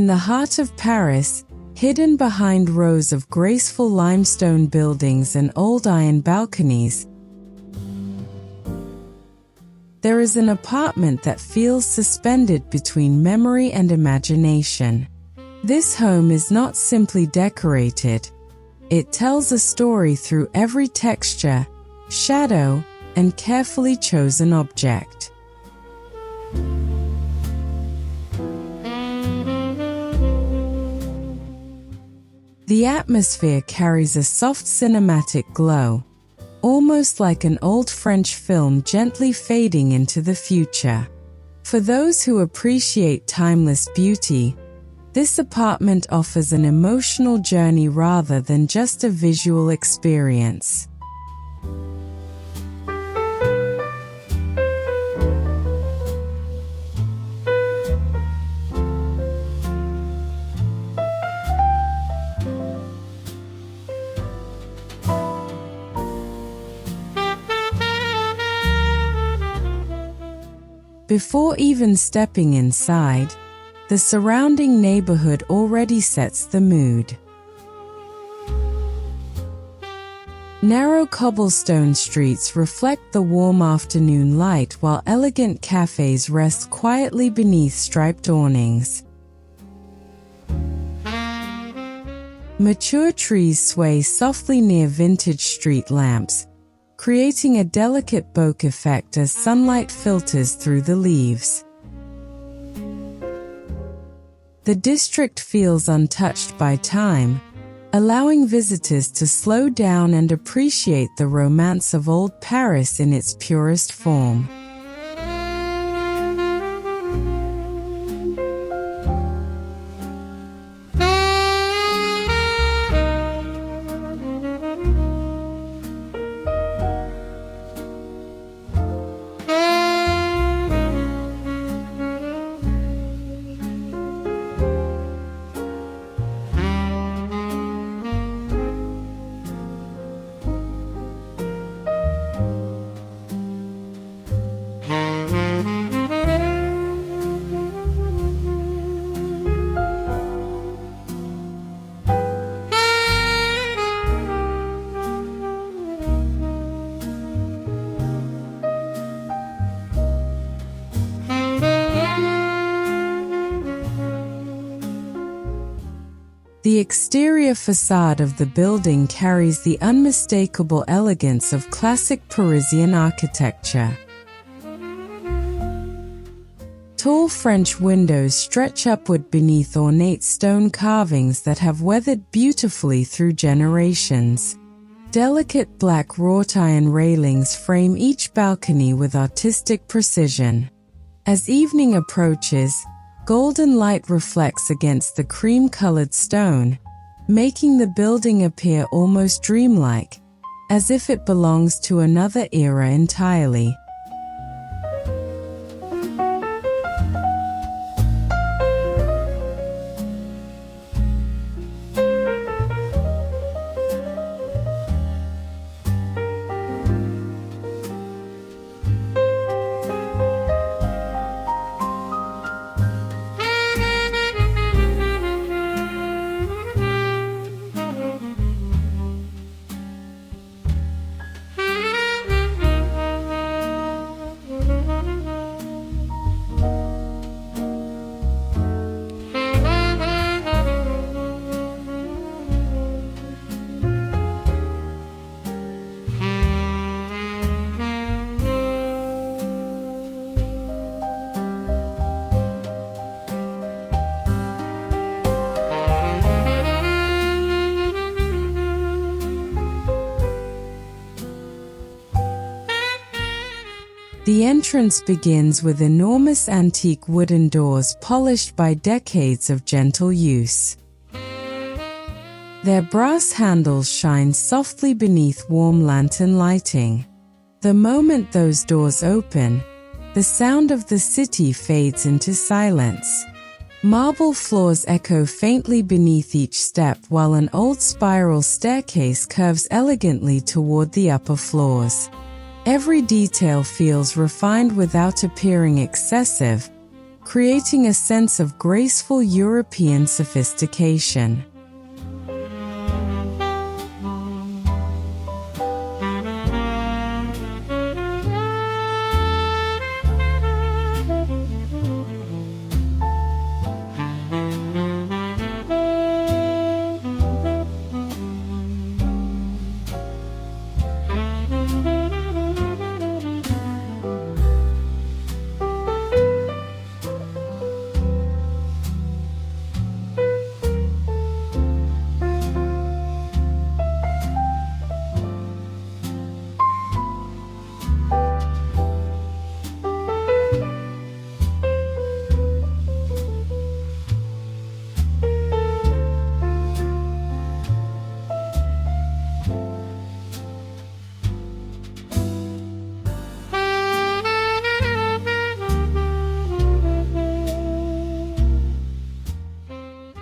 In the heart of Paris, hidden behind rows of graceful limestone buildings and old iron balconies, there is an apartment that feels suspended between memory and imagination. This home is not simply decorated. It tells a story through every texture, shadow, and carefully chosen object. The atmosphere carries a soft cinematic glow, almost like an old French film gently fading into the future. For those who appreciate timeless beauty, this apartment offers an emotional journey rather than just a visual experience. Before even stepping inside, the surrounding neighborhood already sets the mood. Narrow cobblestone streets reflect the warm afternoon light while elegant cafes rest quietly beneath striped awnings. Mature trees sway softly near vintage street lamps, creating a delicate bokeh effect as sunlight filters through the leaves. The district feels untouched by time, allowing visitors to slow down and appreciate the romance of old Paris in its purest form. The exterior facade of the building carries the unmistakable elegance of classic Parisian architecture. Tall French windows stretch upward beneath ornate stone carvings that have weathered beautifully through generations. Delicate black wrought iron railings frame each balcony with artistic precision. As evening approaches, golden light reflects against the cream-colored stone, making the building appear almost dreamlike, as if it belongs to another era entirely. The entrance begins with enormous antique wooden doors polished by decades of gentle use. Their brass handles shine softly beneath warm lantern lighting. The moment those doors open, the sound of the city fades into silence. Marble floors echo faintly beneath each step while an old spiral staircase curves elegantly toward the upper floors. Every detail feels refined without appearing excessive, creating a sense of graceful European sophistication.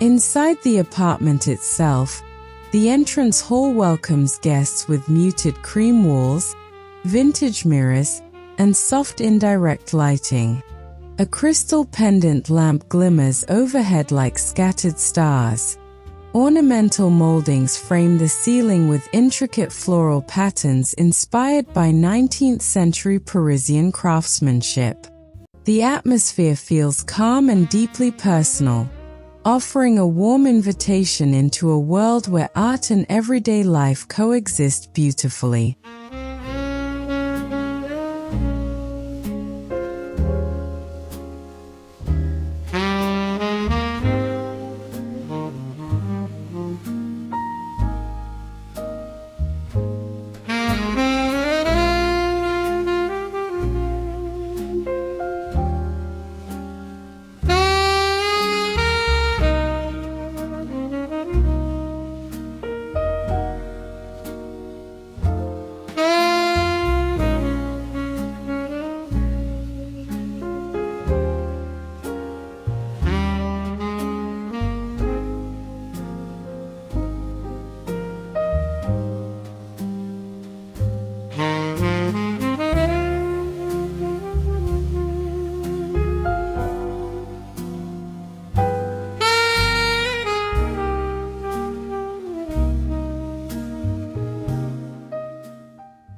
Inside the apartment itself, the entrance hall welcomes guests with muted cream walls, vintage mirrors, and soft indirect lighting. A crystal pendant lamp glimmers overhead like scattered stars. Ornamental moldings frame the ceiling with intricate floral patterns inspired by 19th century Parisian craftsmanship. The atmosphere feels calm and deeply personal, offering a warm invitation into a world where art and everyday life coexist beautifully.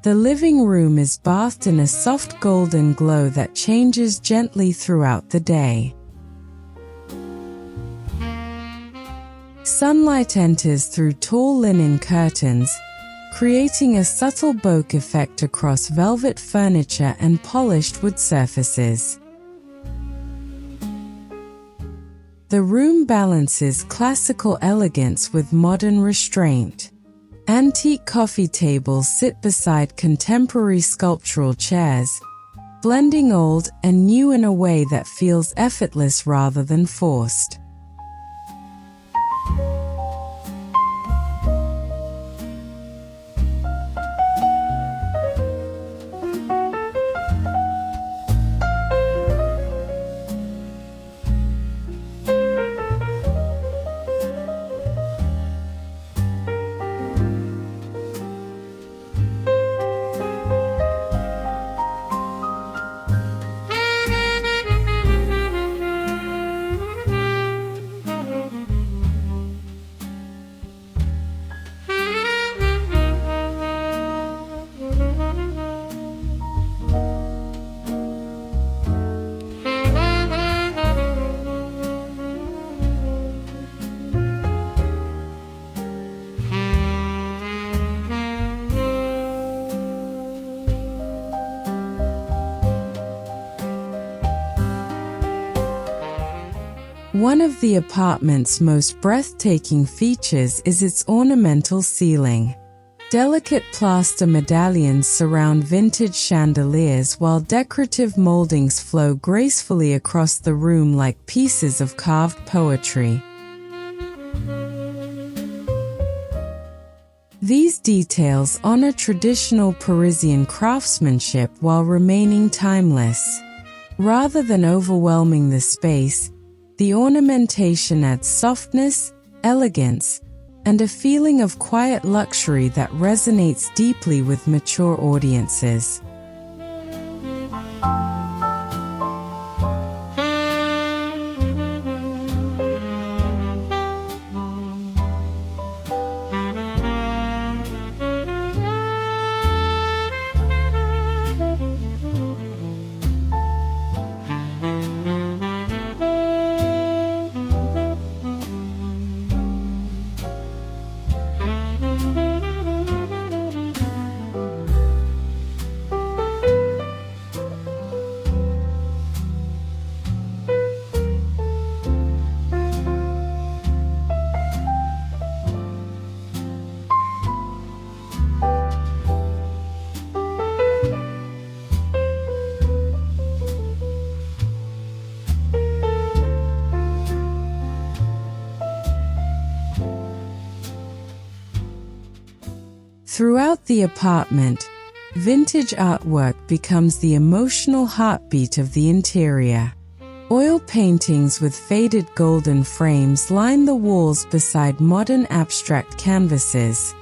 The living room is bathed in a soft golden glow that changes gently throughout the day. Sunlight enters through tall linen curtains, creating a subtle bokeh effect across velvet furniture and polished wood surfaces. The room balances classical elegance with modern restraint. Antique coffee tables sit beside contemporary sculptural chairs, blending old and new in a way that feels effortless rather than forced. One of the apartment's most breathtaking features is its ornamental ceiling. Delicate plaster medallions surround vintage chandeliers while decorative moldings flow gracefully across the room like pieces of carved poetry. These details honor traditional Parisian craftsmanship while remaining timeless. Rather than overwhelming the space, the ornamentation adds softness, elegance, and a feeling of quiet luxury that resonates deeply with mature audiences. Throughout the apartment, vintage artwork becomes the emotional heartbeat of the interior. Oil paintings with faded golden frames line the walls beside modern abstract canvases.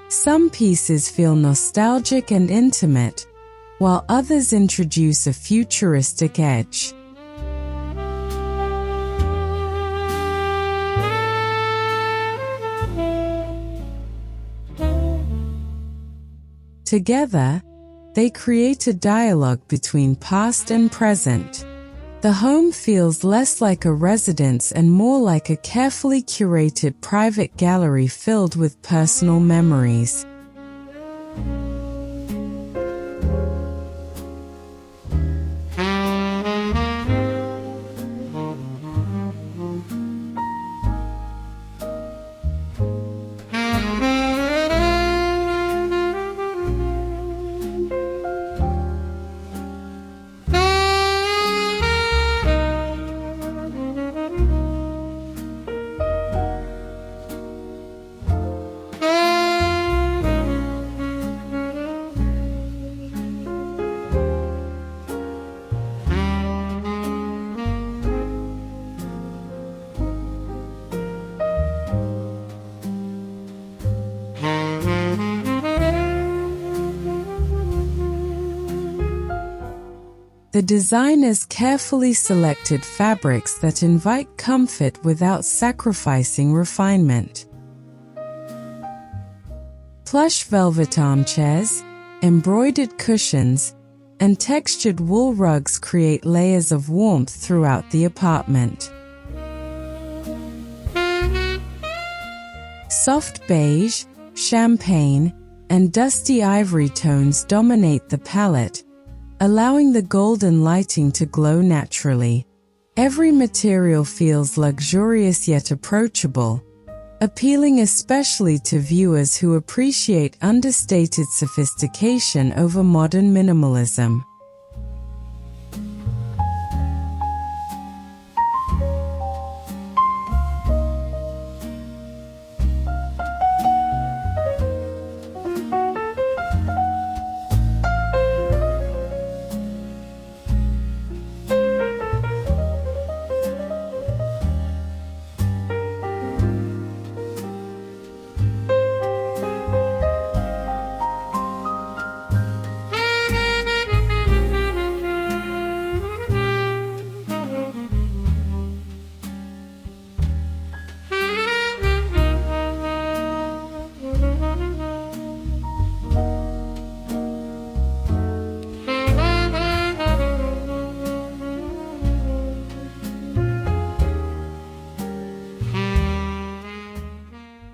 Some pieces feel nostalgic and intimate, while others introduce a futuristic edge. Together, they create a dialogue between past and present. The home feels less like a residence and more like a carefully curated private gallery filled with personal memories. The designers carefully selected fabrics that invite comfort without sacrificing refinement. Plush velvet armchairs, embroidered cushions, and textured wool rugs create layers of warmth throughout the apartment. Soft beige, champagne, and dusty ivory tones dominate the palette, allowing the golden lighting to glow naturally. Every material feels luxurious yet approachable, appealing especially to viewers who appreciate understated sophistication over modern minimalism.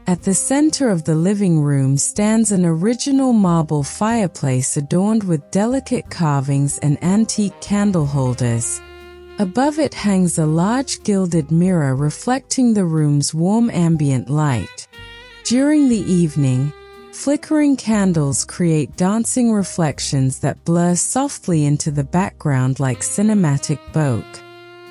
At the center of the living room stands an original marble fireplace adorned with delicate carvings and antique candle holders. Above it hangs a large gilded mirror reflecting the room's warm ambient light. During the evening, flickering candles create dancing reflections that blur softly into the background like cinematic bokeh.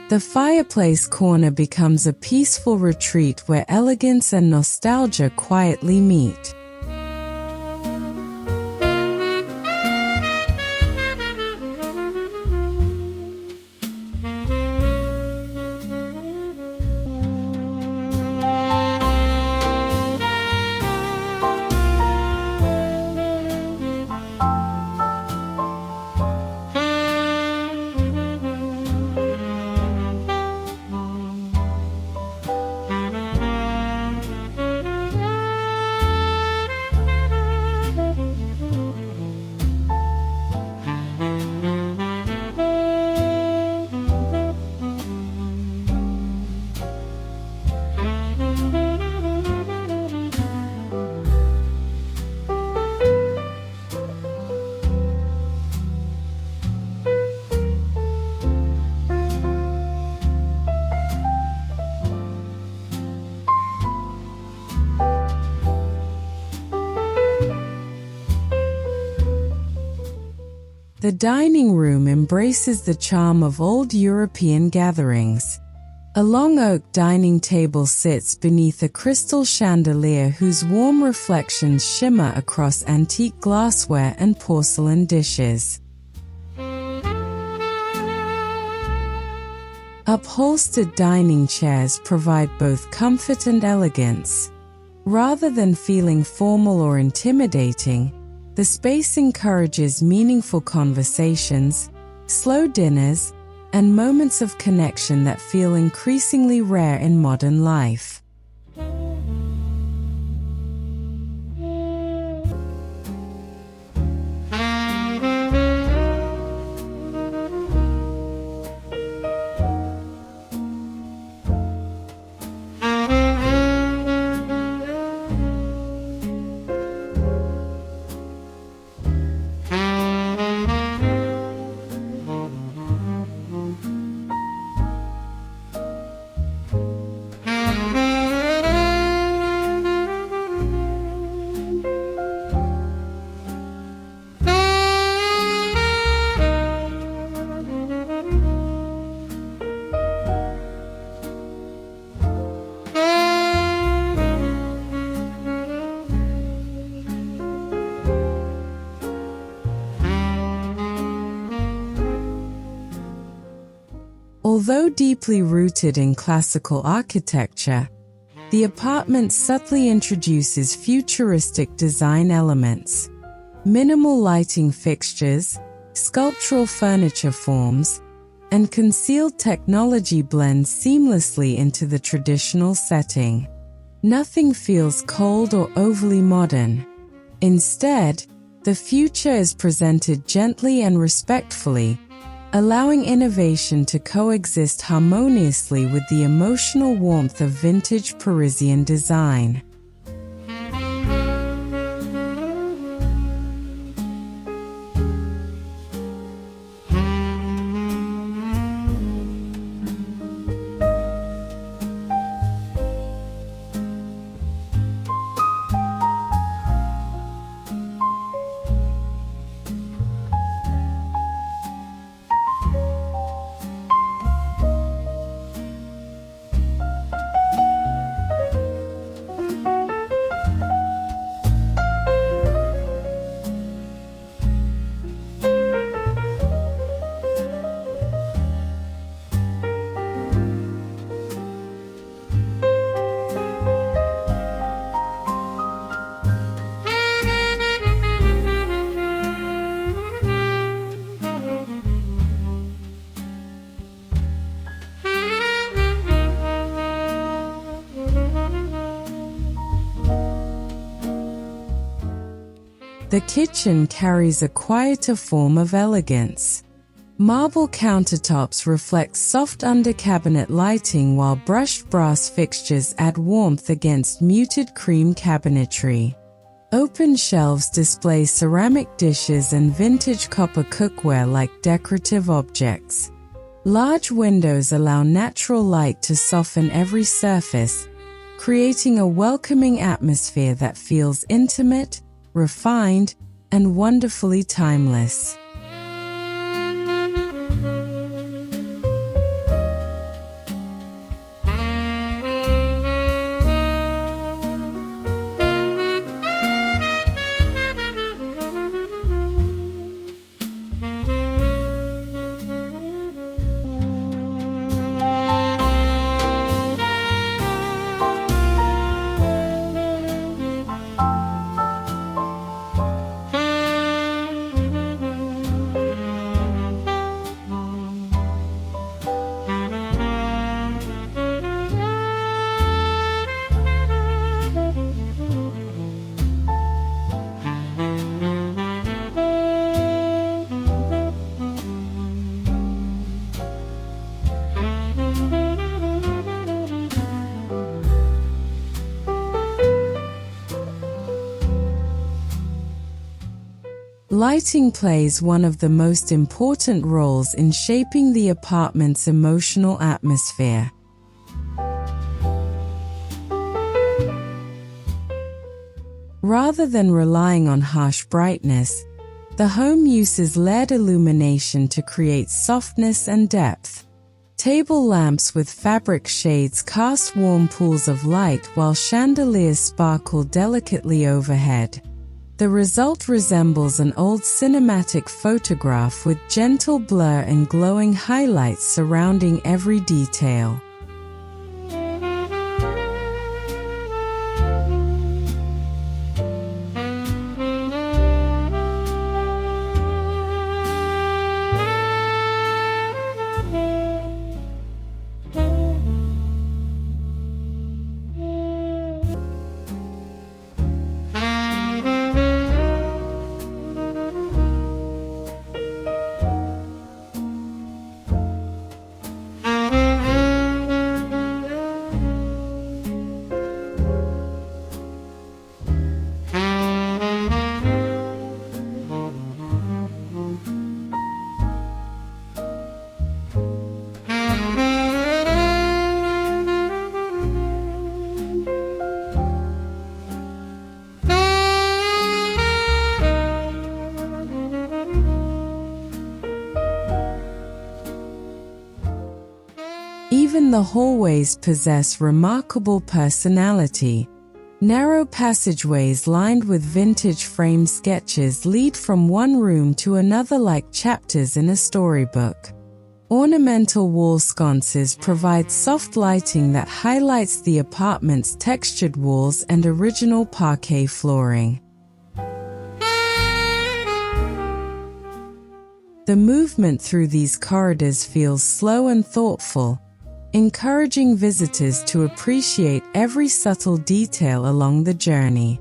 The fireplace corner becomes a peaceful retreat where elegance and nostalgia quietly meet. The dining room embraces the charm of old European gatherings. A long oak dining table sits beneath a crystal chandelier whose warm reflections shimmer across antique glassware and porcelain dishes. Upholstered dining chairs provide both comfort and elegance. Rather than feeling formal or intimidating, the space encourages meaningful conversations, slow dinners, and moments of connection that feel increasingly rare in modern life. Although deeply rooted in classical architecture, the apartment subtly introduces futuristic design elements. Minimal lighting fixtures, sculptural furniture forms, and concealed technology blend seamlessly into the traditional setting. Nothing feels cold or overly modern. Instead, the future is presented gently and respectfully, allowing innovation to coexist harmoniously with the emotional warmth of vintage Parisian design. The kitchen carries a quieter form of elegance. Marble countertops reflect soft under-cabinet lighting while brushed brass fixtures add warmth against muted cream cabinetry. Open shelves display ceramic dishes and vintage copper cookware like decorative objects. Large windows allow natural light to soften every surface, creating a welcoming atmosphere that feels intimate, refined, and wonderfully timeless. Lighting plays one of the most important roles in shaping the apartment's emotional atmosphere. Rather than relying on harsh brightness, the home uses LED illumination to create softness and depth. Table lamps with fabric shades cast warm pools of light while chandeliers sparkle delicately overhead. The result resembles an old cinematic photograph with gentle blur and glowing highlights surrounding every detail. Even the hallways possess remarkable personality. Narrow passageways lined with vintage frame sketches lead from one room to another like chapters in a storybook. Ornamental wall sconces provide soft lighting that highlights the apartment's textured walls and original parquet flooring. The movement through these corridors feels slow and thoughtful, encouraging visitors to appreciate every subtle detail along the journey.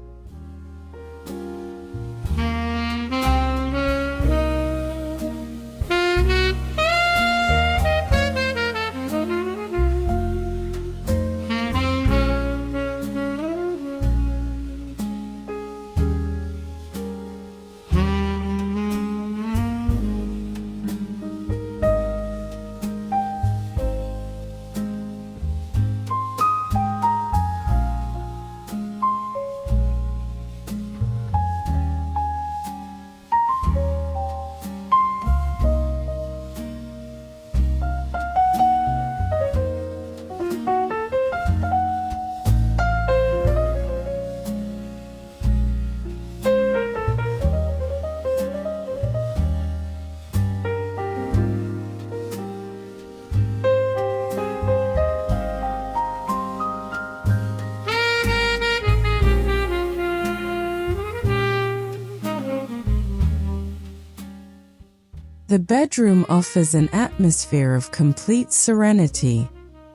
The bedroom offers an atmosphere of complete serenity.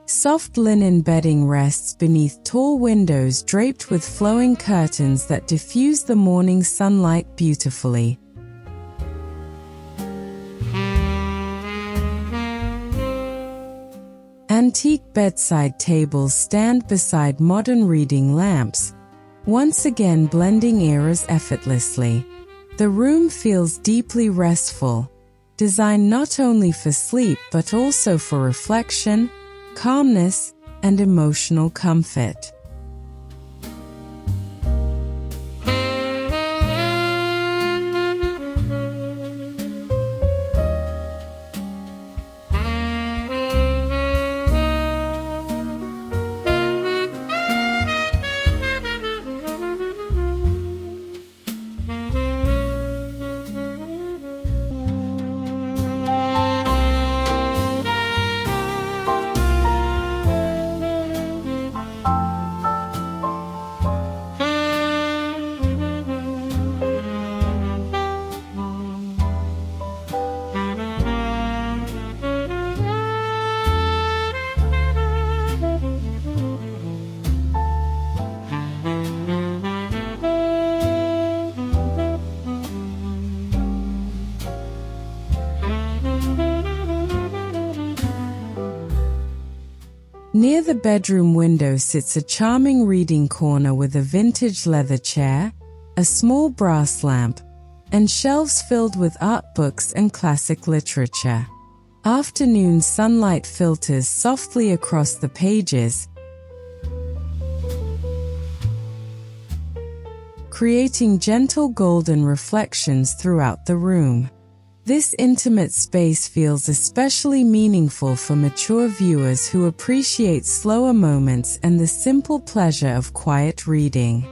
Soft linen bedding rests beneath tall windows draped with flowing curtains that diffuse the morning sunlight beautifully. Antique bedside tables stand beside modern reading lamps, once again blending eras effortlessly. The room feels deeply restful, designed not only for sleep but also for reflection, calmness, and emotional comfort. Near the bedroom window sits a charming reading corner with a vintage leather chair, a small brass lamp, and shelves filled with art books and classic literature. Afternoon sunlight filters softly across the pages, creating gentle golden reflections throughout the room. This intimate space feels especially meaningful for mature viewers who appreciate slower moments and the simple pleasure of quiet reading.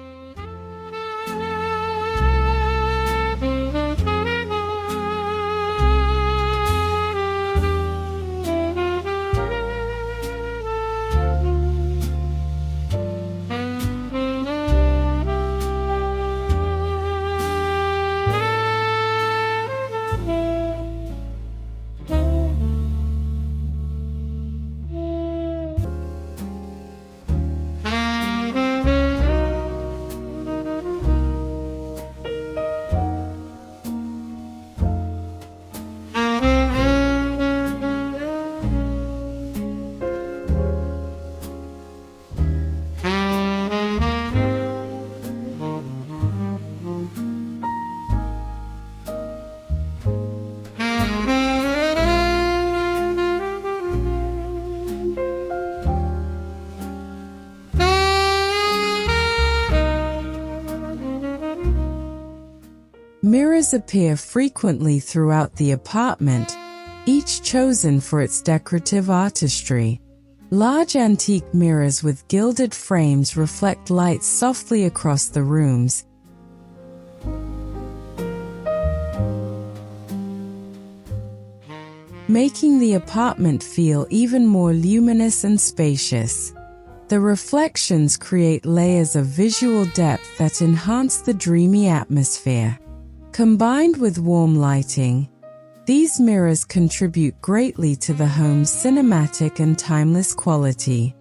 Mirrors appear frequently throughout the apartment, each chosen for its decorative artistry. Large antique mirrors with gilded frames reflect light softly across the rooms, making the apartment feel even more luminous and spacious. The reflections create layers of visual depth that enhance the dreamy atmosphere. Combined with warm lighting, these mirrors contribute greatly to the home's cinematic and timeless quality.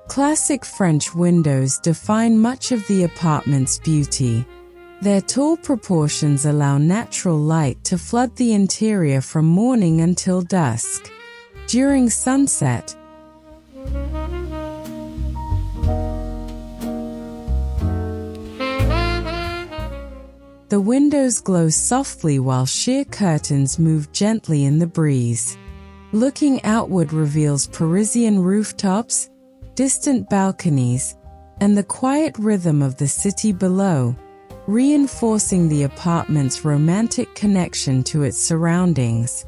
Classic French windows define much of the apartment's beauty. Their tall proportions allow natural light to flood the interior from morning until dusk. During sunset, the windows glow softly while sheer curtains move gently in the breeze. Looking outward reveals Parisian rooftops, distant balconies, and the quiet rhythm of the city below, reinforcing the apartment's romantic connection to its surroundings.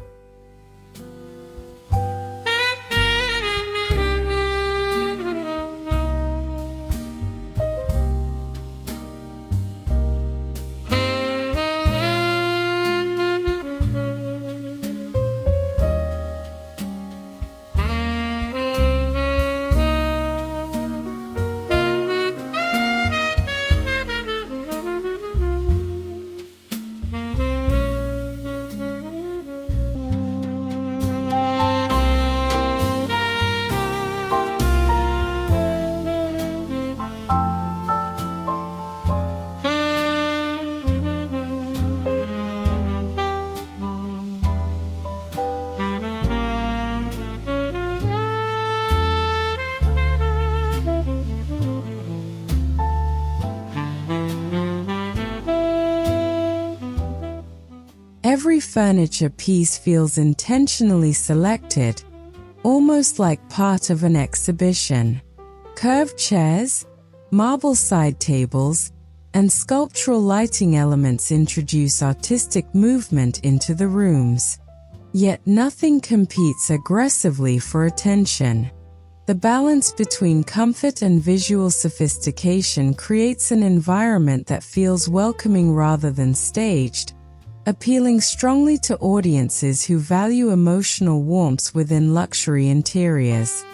Every furniture piece feels intentionally selected, almost like part of an exhibition. Curved chairs, marble side tables, and sculptural lighting elements introduce artistic movement into the rooms. Yet nothing competes aggressively for attention. The balance between comfort and visual sophistication creates an environment that feels welcoming rather than staged, appealing strongly to audiences who value emotional warmth within luxury interiors.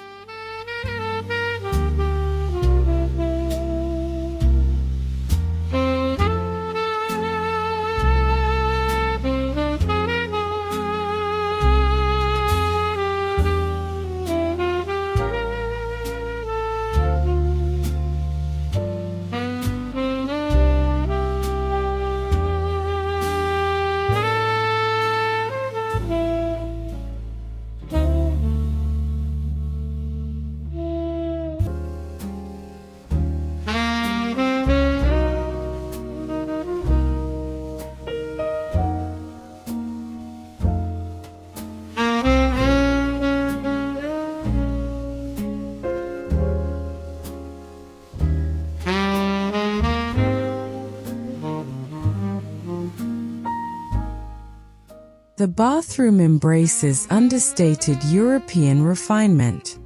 The bathroom embraces understated European refinement.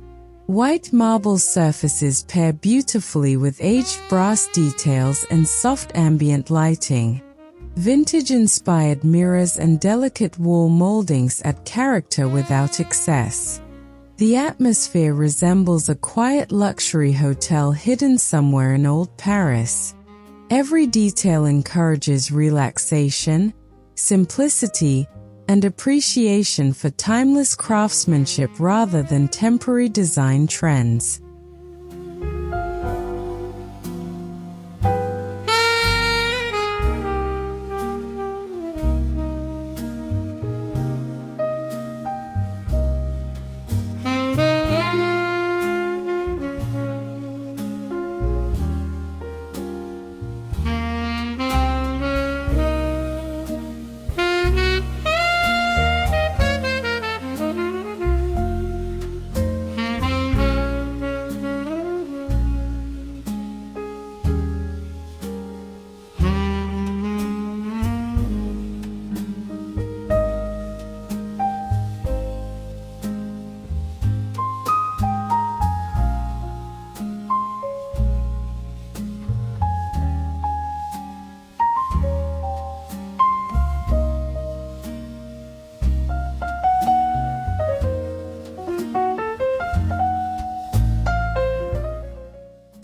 White marble surfaces pair beautifully with aged brass details and soft ambient lighting. Vintage-inspired mirrors and delicate wall moldings add character without excess. The atmosphere resembles a quiet luxury hotel hidden somewhere in old Paris. Every detail encourages relaxation, simplicity, and appreciation for timeless craftsmanship rather than temporary design trends.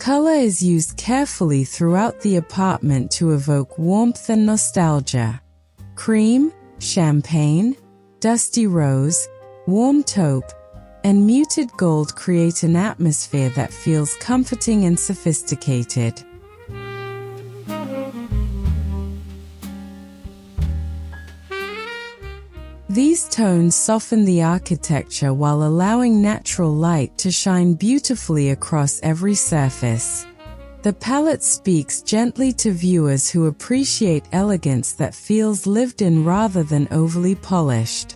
Color is used carefully throughout the apartment to evoke warmth and nostalgia. Cream, champagne, dusty rose, warm taupe, and muted gold create an atmosphere that feels comforting and sophisticated. These tones soften the architecture while allowing natural light to shine beautifully across every surface. The palette speaks gently to viewers who appreciate elegance that feels lived in rather than overly polished.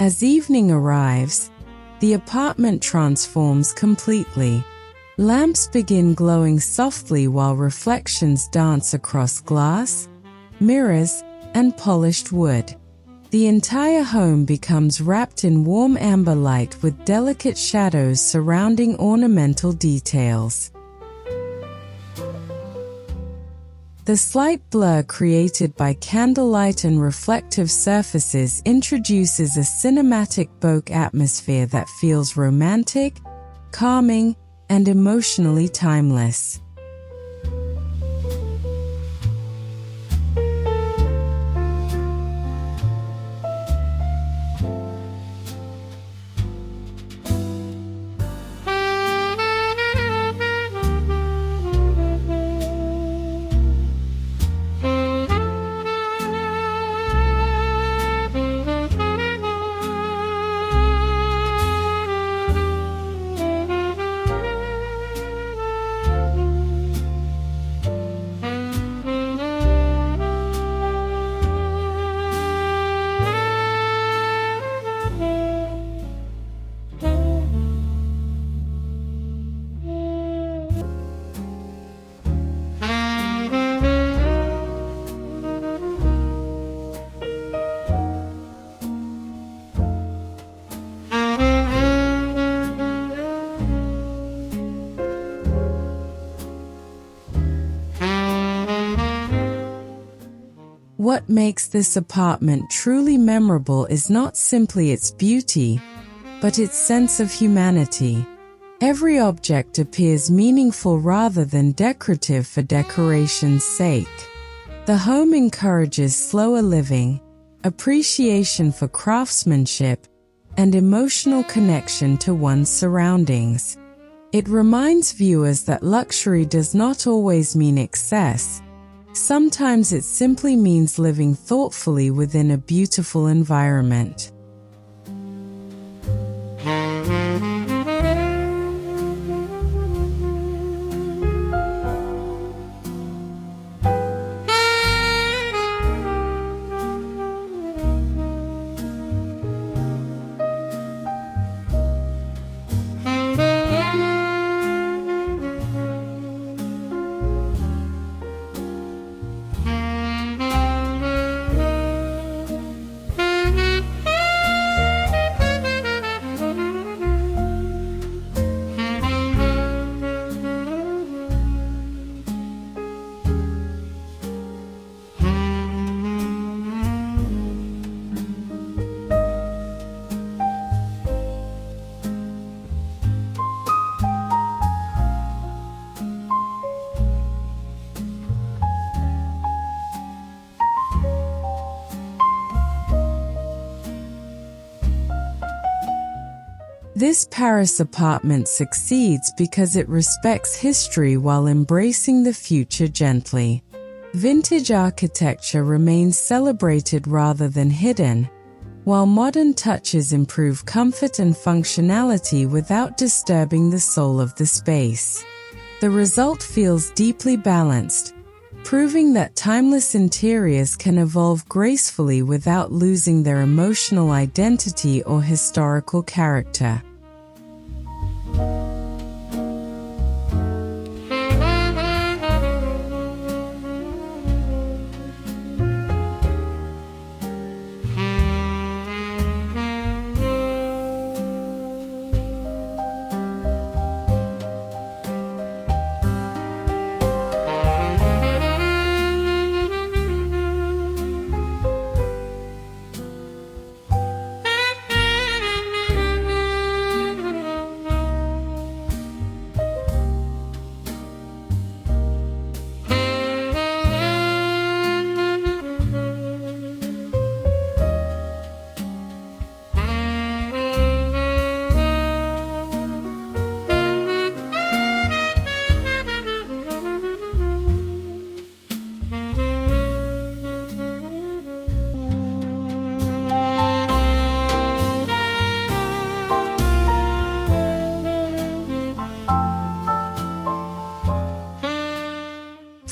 As evening arrives, the apartment transforms completely. Lamps begin glowing softly while reflections dance across glass, mirrors, and polished wood. The entire home becomes wrapped in warm amber light with delicate shadows surrounding ornamental details. The slight blur created by candlelight and reflective surfaces introduces a cinematic Bokeh atmosphere that feels romantic, calming, and emotionally timeless. What makes this apartment truly memorable is not simply its beauty, but its sense of humanity. Every object appears meaningful rather than decorative for decoration's sake. The home encourages slower living, appreciation for craftsmanship, and emotional connection to one's surroundings. It reminds viewers that luxury does not always mean excess. Sometimes it simply means living thoughtfully within a beautiful environment. This Paris apartment succeeds because it respects history while embracing the future gently. Vintage architecture remains celebrated rather than hidden, while modern touches improve comfort and functionality without disturbing the soul of the space. The result feels deeply balanced, proving that timeless interiors can evolve gracefully without losing their emotional identity or historical character.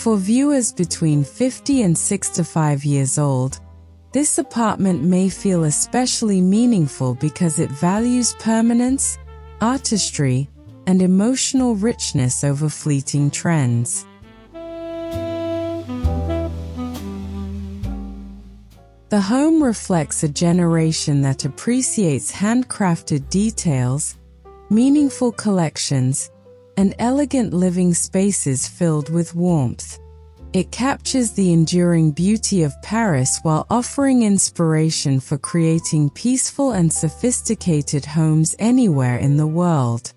For viewers between 50 and 65 years old, this apartment may feel especially meaningful because it values permanence, artistry, and emotional richness over fleeting trends. The home reflects a generation that appreciates handcrafted details, meaningful collections, and elegant living spaces filled with warmth. It captures the enduring beauty of Paris while offering inspiration for creating peaceful and sophisticated homes anywhere in the world.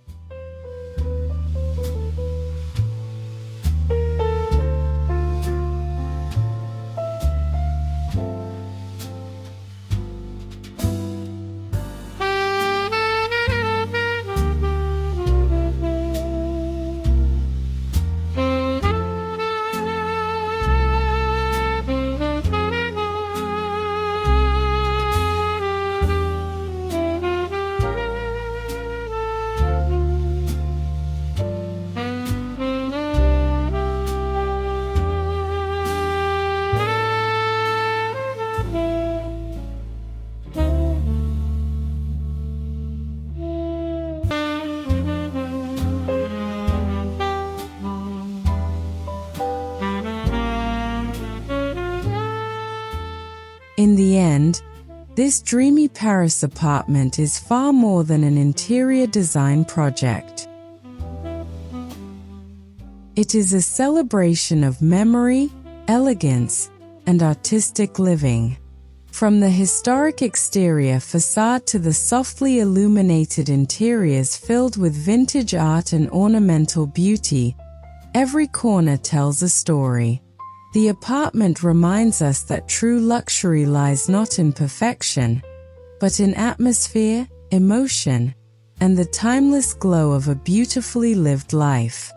In the end, this dreamy Paris apartment is far more than an interior design project. It is a celebration of memory, elegance, and artistic living. From the historic exterior facade to the softly illuminated interiors filled with vintage art and ornamental beauty, every corner tells a story. The apartment reminds us that true luxury lies not in perfection, but in atmosphere, emotion, and the timeless glow of a beautifully lived life.